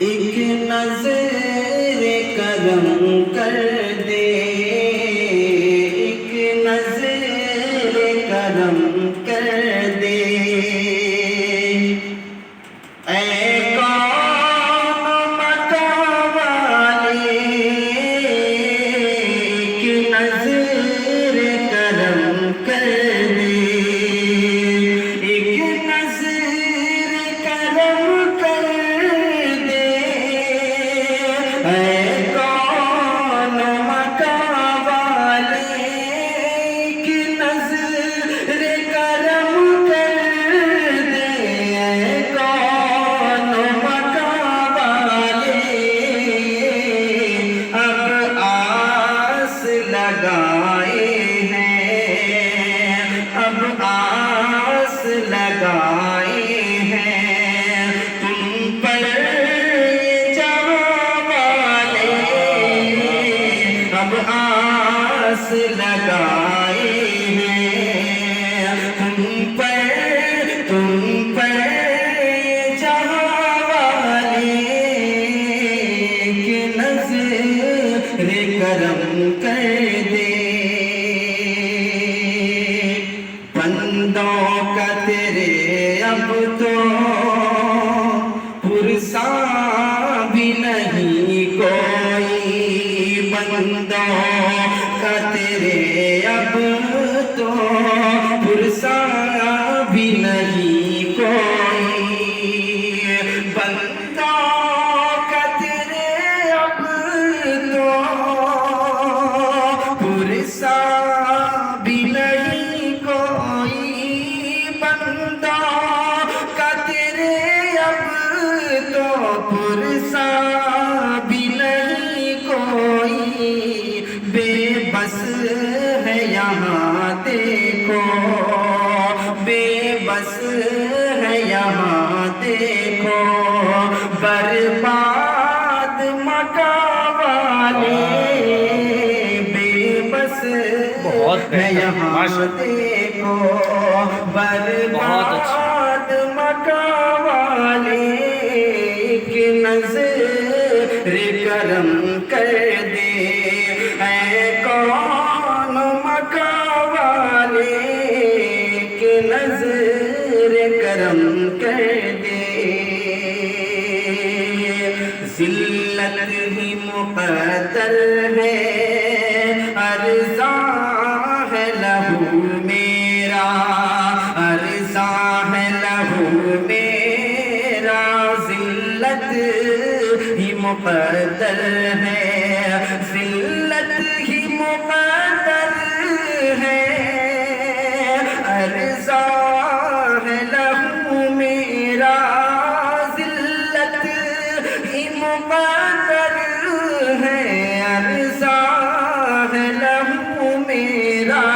ایک نظر کرم کر دے، ایک نظر کرم کر دے، اے کون مکان والے، ایک نظر کرم کر دے، ایک نظر کرم کر دے، اے کون مکان والے، ایک نظر کرم کر دے، اے کون مکان والے، اب آس لگائے ہیں، اب آس لگائے ہیں تم پر جہاں والے، اب آس لگائے ہیں تم پر جہاں والے، کہ نظر کرم کر دے، بندوں کا تیرے اب تو پرساں بھی نہیں کوئی، بندوں کا تیرے اب تو پرساں بھی نہیں کوئی، بندوں کا تیرے اب تو پرساں بھی نہیں کوئی، بندوں کا تیرے اب تو پرساں بھی نہیں کوئی، بے بس ہے یہاں دیکھو، بے بس ہے یہاں دیکھو، برباد مکان والے، بے بس ہے یہاں دیکھو، برباد مکان والے، کہ نظر کرم کر دے، اے کون مکان والے، کہ نظر کرم کر دے، ذلت ہی مقدر ہے، ارزاں ہے لہو میرا، ارزاں ہے لہو میرا، ذلت ہی مقدر ہے، ذلت ہی مقدر ہے، ارزاں ہے لہو میرا، ذلت ہی مقدر ہے، ارزاں ہے لہو میرا،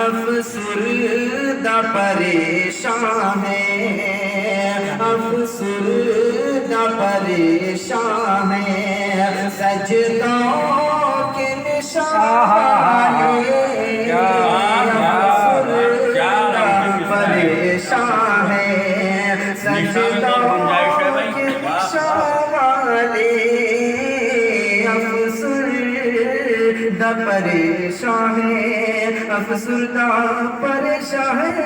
افسردہ پریشان ہے، افسردہ پریشان ہے، سجدوں کے نشان والے، افسردہ پریشان ہے، سجدوں کے نشان والے، افسردہ پریشان ہے، افسردہ پریشان ہے،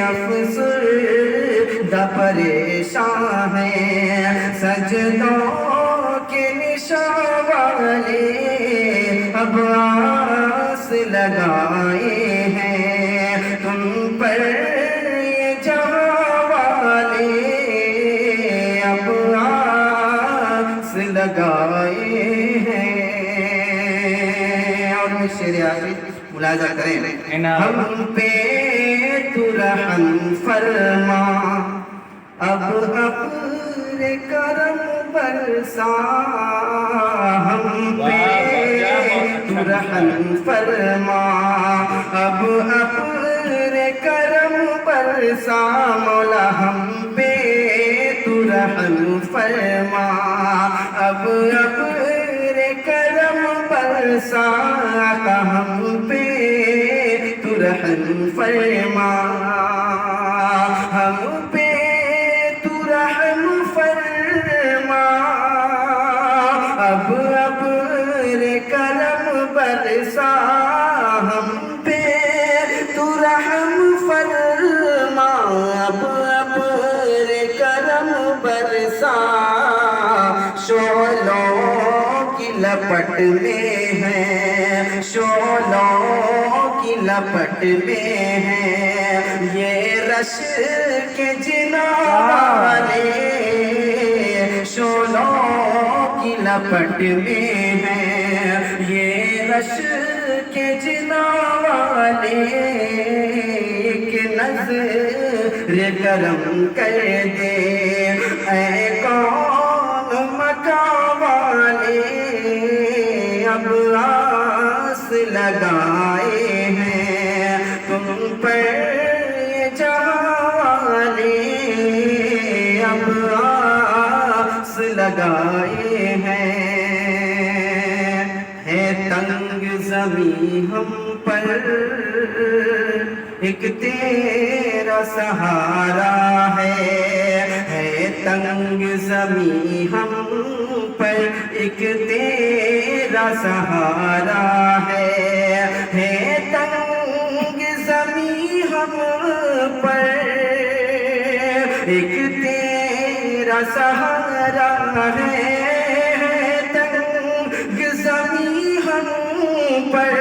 افسردہ پریشان ہے، سجدوں کے نشان والے، اب آس لگائے ہیں تم پر جہاں والے، اب آس لگائے ہیں، اور شعر آخری ملاحظہ کریں، ہم پہ تو رحم فرما، اب اپنے کرم برسا، ہم پہ تو رحم فرما، اب اپنے کرم برسا، مولا ہم پہ تو رحم فرما، اب اپنے کرم برسا، ہم پہ تو رحم فرما، ہم پہ تو رحم برسا شعلوں کی لپٹ میں ہے، شعلوں کی لپٹ میں ہے، یہ رش کے جنا والے شعلوں کی لپٹ میں ہے، یہ رش کے جنا والے کہ نظر کرم کر دے اے کون مکان والے، اب آس لگائے ہیں تم پر یہ جہاں والے، اب آس لگائے ہیں، ہے تنگ زمین ہم پر ایک تیرا سہارا ہے تنگ زمین ہم پر ایک تیرا سہارا ہے تنگ زمین ہم پر ایک تیرا سہارا ہے تنگ زمین ہم پر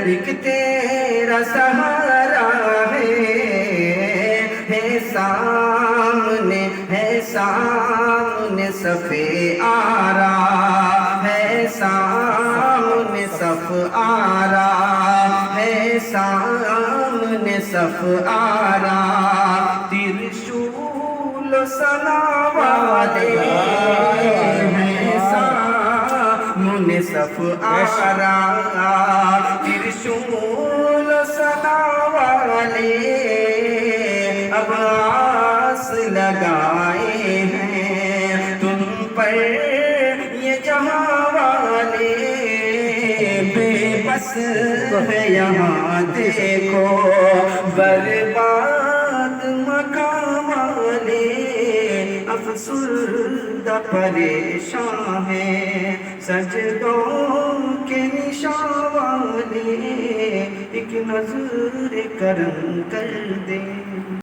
ایک تیرا سہارا سامنے صفِ آرا ہے، سامنے صف آرا ہے، سامنے صف آرا ترشول سنا والے ہیں، سامنے صف آرا ترشول سنا والے اب آس لگائے ہیں تم پر یہ جہاں والے، بے بس ہے یہاں دیکھو برباد مقام والے، افسردہ پریشان ہیں سجدوں کے نشان والے، ایک نظر کرم کر دے۔